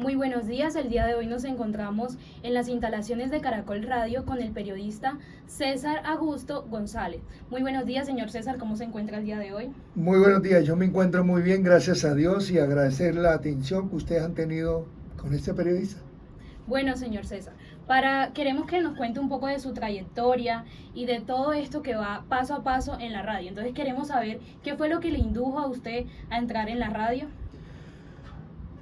Muy buenos días, el día de hoy nos encontramos en las instalaciones de Caracol Radio con el periodista César Augusto González. Muy buenos días, señor César, ¿cómo se encuentra el día de hoy? Muy buenos días, yo me encuentro muy bien, gracias a Dios, y agradecer la atención que ustedes han tenido con este periodista. Bueno, señor César, queremos que nos cuente un poco de su trayectoria y de todo esto que va paso a paso en la radio. Entonces queremos saber qué fue lo que le indujo a usted a entrar en la radio.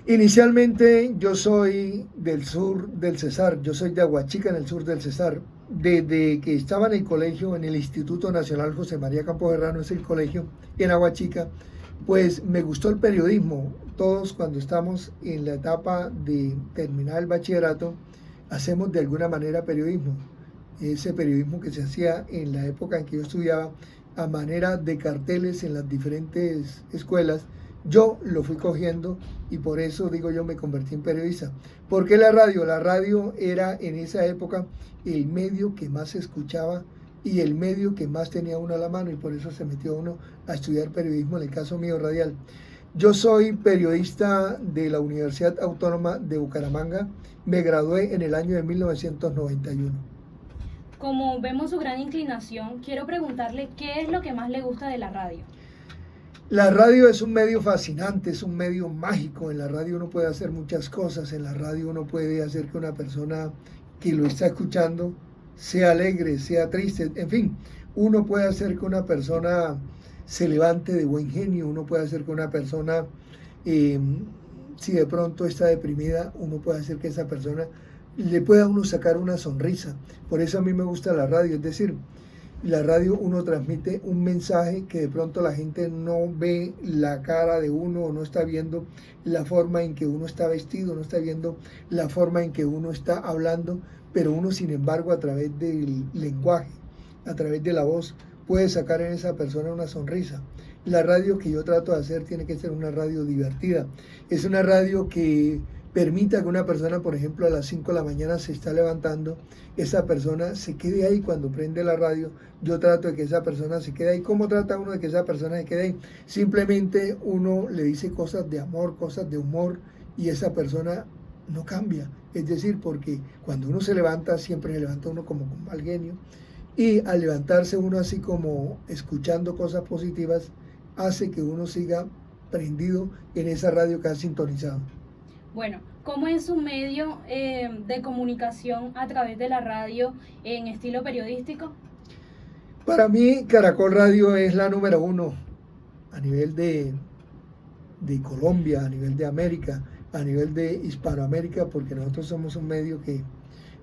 Inicialmente yo soy del sur del Cesar, yo soy de Aguachica, en el sur del Cesar. Desde que estaba en el colegio, en el Instituto Nacional José María Campos Herrano, es el colegio, en Aguachica, pues me gustó el periodismo. Todos cuando estamos en la etapa de terminar el bachillerato, hacemos de alguna manera periodismo. Ese periodismo que se hacía en la época en que yo estudiaba, a manera de carteles en las diferentes escuelas, yo lo fui cogiendo y por eso digo yo me convertí en periodista. ¿Por qué la radio? La radio era en esa época el medio que más se escuchaba y el medio que más tenía uno a la mano, y por eso se metió uno a estudiar periodismo, en el caso mío radial. Yo soy periodista de la Universidad Autónoma de Bucaramanga, me gradué en el año de 1991. Como vemos su gran inclinación, quiero preguntarle qué es lo que más le gusta de la radio. La radio es un medio fascinante, es un medio mágico. En la radio uno puede hacer muchas cosas. En la radio uno puede hacer que una persona que lo está escuchando sea alegre, sea triste. En fin, uno puede hacer que una persona se levante de buen genio. Uno puede hacer que una persona, si de pronto está deprimida, uno puede hacer que esa persona le pueda a uno sacar una sonrisa. Por eso a mí me gusta la radio. Es decir, la radio uno transmite un mensaje que de pronto la gente no ve la cara de uno, o no está viendo la forma en que uno está vestido, no está viendo la forma en que uno está hablando, pero uno sin embargo a través del lenguaje, a través de la voz, puede sacar en esa persona una sonrisa. La radio que yo trato de hacer tiene que ser una radio divertida. Es una radio que permita que una persona, por ejemplo, a las 5 de la mañana se está levantando, esa persona se quede ahí cuando prende la radio. Yo trato de que esa persona se quede ahí. ¿Cómo trata uno de que esa persona se quede ahí? Simplemente uno le dice cosas de amor, cosas de humor, y esa persona no cambia. Es decir, porque cuando uno se levanta, siempre se levanta uno como con mal genio, y al levantarse uno así como escuchando cosas positivas, hace que uno siga prendido en esa radio que ha sintonizado. Bueno, ¿cómo es su medio de comunicación a través de la radio en estilo periodístico? Para mí, Caracol Radio es la número uno a nivel de Colombia, a nivel de América, a nivel de Hispanoamérica, porque nosotros somos un medio que,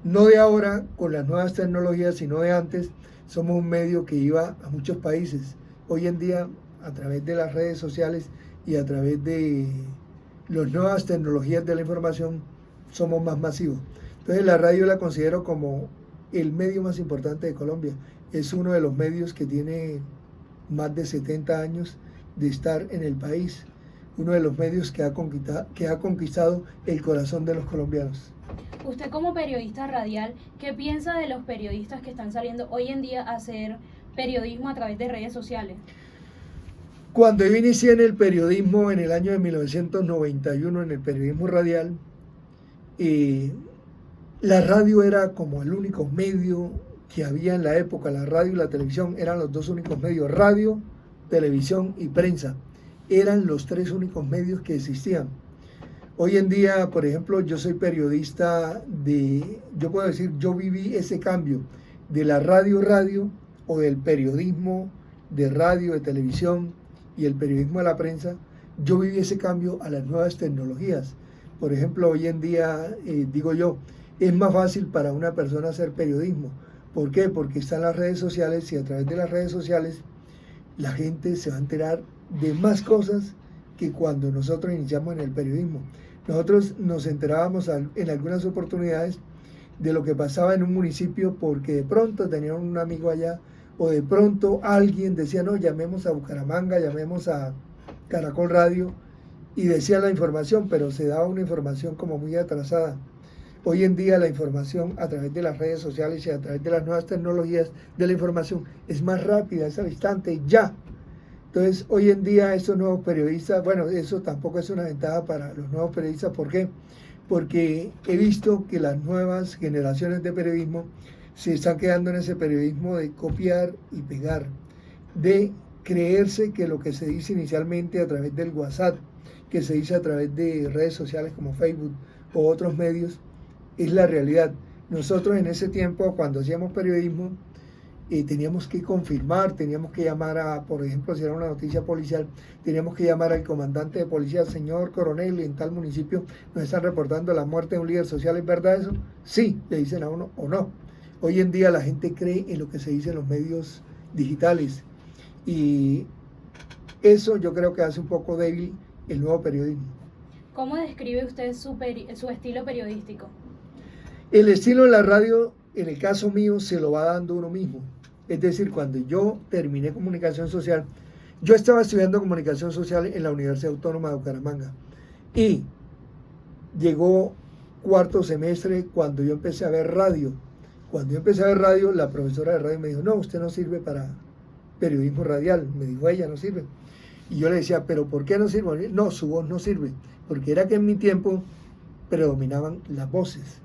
no de ahora con las nuevas tecnologías, sino de antes, somos un medio que iba a muchos países. Hoy en día, a través de las redes sociales y a través de las nuevas tecnologías de la información, somos más masivos. Entonces la radio la considero como el medio más importante de Colombia. Es uno de los medios que tiene más de 70 años de estar en el país. Uno de los medios que ha conquistado el corazón de los colombianos. Usted como periodista radial, ¿qué piensa de los periodistas que están saliendo hoy en día a hacer periodismo a través de redes sociales? Cuando yo inicié en el periodismo en el año de 1991, en el periodismo radial, la radio era como el único medio que había en la época. La radio y la televisión eran los dos únicos medios. Radio, televisión y prensa eran los tres únicos medios que existían. Hoy en día, por ejemplo, yo soy periodista yo puedo decir, yo viví ese cambio de la radio o del periodismo de radio, de televisión y el periodismo de la prensa. Yo viví ese cambio a las nuevas tecnologías. Por ejemplo, hoy en día, digo yo, es más fácil para una persona hacer periodismo. ¿Por qué? Porque están las redes sociales, y a través de las redes sociales la gente se va a enterar de más cosas que cuando nosotros iniciamos en el periodismo. Nosotros nos enterábamos en algunas oportunidades de lo que pasaba en un municipio porque de pronto tenían un amigo allá, o de pronto alguien decía, no, llamemos a Bucaramanga, llamemos a Caracol Radio, y decía la información, pero se daba una información como muy atrasada. Hoy en día la información a través de las redes sociales y a través de las nuevas tecnologías de la información es más rápida, es al instante, ya. Entonces, hoy en día estos nuevos periodistas, bueno, eso tampoco es una ventaja para los nuevos periodistas. ¿Por qué? porque he visto que las nuevas generaciones de periodismo se están quedando en ese periodismo de copiar y pegar, de creerse que lo que se dice inicialmente a través del WhatsApp, que se dice a través de redes sociales como Facebook o otros medios, es la realidad. Nosotros en ese tiempo, cuando hacíamos periodismo, teníamos que confirmar, teníamos que llamar a, por ejemplo, si era una noticia policial, teníamos que llamar al comandante de policía, señor coronel, en tal municipio nos están reportando la muerte de un líder social, ¿es verdad eso? Sí, le dicen a uno o no. Hoy en día la gente cree en lo que se dice en los medios digitales y eso yo creo que hace un poco débil el nuevo periodismo. ¿Cómo describe usted su estilo periodístico? El estilo de la radio, en el caso mío, se lo va dando uno mismo. Es decir, cuando yo terminé comunicación social, yo estaba estudiando comunicación social en la Universidad Autónoma de Bucaramanga y llegó cuarto semestre cuando yo empecé a ver radio. Cuando yo empecé a ver radio, la profesora de radio me dijo, no, usted no sirve para periodismo radial, me dijo, ella no sirve. Y yo le decía, pero ¿por qué no sirve? No, su voz no sirve, porque era que en mi tiempo predominaban las voces.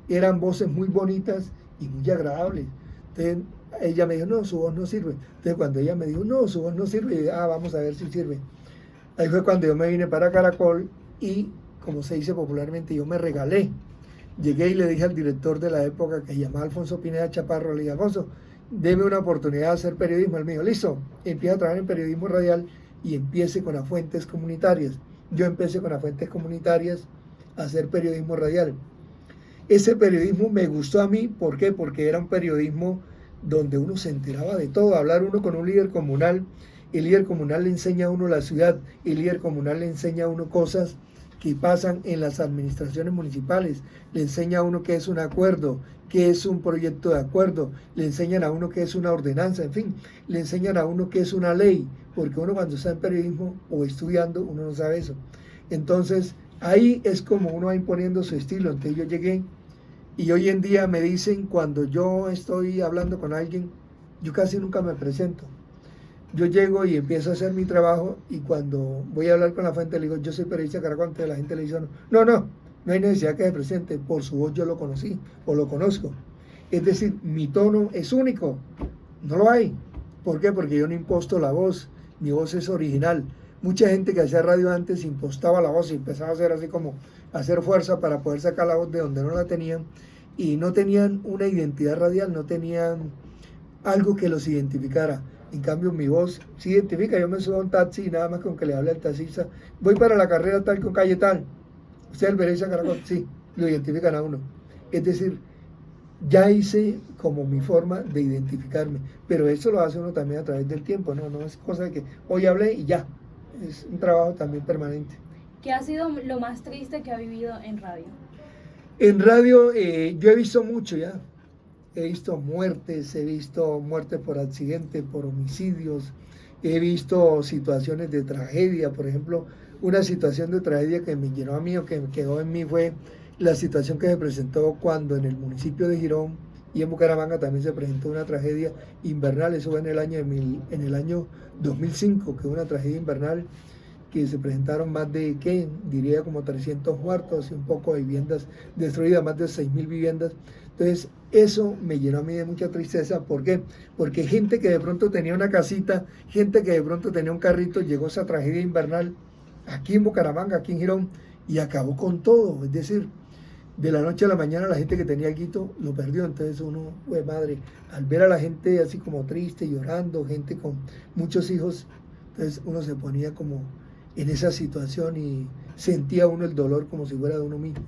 Eran voces muy bonitas y muy agradables. Entonces ella me dijo, no, su voz no sirve. Entonces cuando ella me dijo, no, su voz no sirve, yo, vamos a ver si sirve. Ahí fue cuando yo me vine para Caracol y, como se dice popularmente, yo me regalé. Llegué y le dije al director de la época, que se llamaba Alfonso Pineda Chaparro, le dije, Alfonso, deme una oportunidad de hacer periodismo. Él me dijo, listo, empieza a trabajar en periodismo radial y empiece con las fuentes comunitarias. Yo empecé con las fuentes comunitarias a hacer periodismo radial. Ese periodismo me gustó a mí, ¿por qué? Porque era un periodismo donde uno se enteraba de todo, hablar uno con un líder comunal, el líder comunal le enseña a uno la ciudad, el líder comunal le enseña a uno cosas que pasan en las administraciones municipales, le enseña a uno qué es un acuerdo, qué es un proyecto de acuerdo, le enseñan a uno qué es una ordenanza, en fin, le enseñan a uno qué es una ley, porque uno cuando está en periodismo o estudiando, uno no sabe eso. Entonces, ahí es como uno va imponiendo su estilo. Entonces yo llegué y hoy en día me dicen, cuando yo estoy hablando con alguien, yo casi nunca me presento. Yo llego y empiezo a hacer mi trabajo y cuando voy a hablar con la fuente le digo, yo soy periodista de Caracol. Entonces la gente le dice, no hay necesidad que se presente, por su voz yo lo conocí o lo conozco. Es decir, mi tono es único, no lo hay. ¿Por qué? Porque yo no imposto la voz, mi voz es original. Mucha gente que hacía radio antes impostaba la voz y empezaba a hacer así como, a hacer fuerza para poder sacar la voz de donde no la tenían y no tenían una identidad radial, no tenían algo que los identificara. En cambio mi voz sí identifica, yo me subo a un taxi y nada más con que le hable al taxista, voy para la carrera tal con calle tal, usted es el periodista Caracol, sí, lo identifican a uno. Es decir, ya hice como mi forma de identificarme, pero eso lo hace uno también a través del tiempo, no es cosa de que hoy hablé y ya, es un trabajo también permanente. ¿Qué ha sido lo más triste que ha vivido en radio? En radio yo he visto mucho ya. He visto muertes por accidente, por homicidios, he visto situaciones de tragedia. Por ejemplo, una situación de tragedia que me llenó a mí o que me quedó en mí fue la situación que se presentó cuando en el municipio de Girón y en Bucaramanga también se presentó una tragedia invernal. Eso fue en el año 2005, que fue una tragedia invernal que se presentaron más de, diría como 300 muertos y un poco de viviendas destruidas, más de 6.000 viviendas. Entonces, eso me llenó a mí de mucha tristeza. ¿Por qué? Porque gente que de pronto tenía una casita, gente que de pronto tenía un carrito, llegó esa tragedia invernal aquí en Bucaramanga, aquí en Girón, y acabó con todo. Es decir, de la noche a la mañana la gente que tenía algo lo perdió. Entonces uno, pues madre, al ver a la gente así como triste, llorando, gente con muchos hijos, entonces uno se ponía como en esa situación y sentía uno el dolor como si fuera de uno mismo.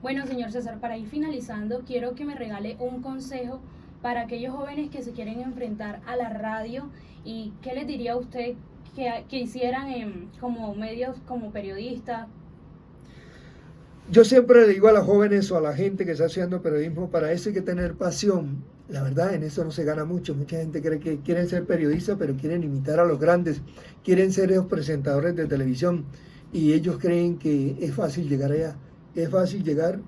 Bueno, señor César, para ir finalizando, quiero que me regale un consejo para aquellos jóvenes que se quieren enfrentar a la radio y qué les diría a usted que hicieran como medios, como periodistas. Yo siempre le digo a los jóvenes o a la gente que está haciendo periodismo, para eso hay que tener pasión. La verdad, en eso no se gana mucho. Mucha gente cree que quieren ser periodistas, pero quieren imitar a los grandes, quieren ser esos presentadores de televisión y ellos creen que es fácil llegar allá. Es fácil llegar,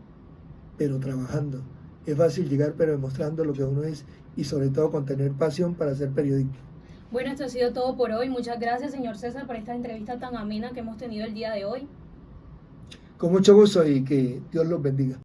pero trabajando. Es fácil llegar, pero demostrando lo que uno es y sobre todo con tener pasión para hacer periodismo. Bueno, esto ha sido todo por hoy. Muchas gracias, señor César, por esta entrevista tan amena que hemos tenido el día de hoy. Con mucho gusto y que Dios los bendiga.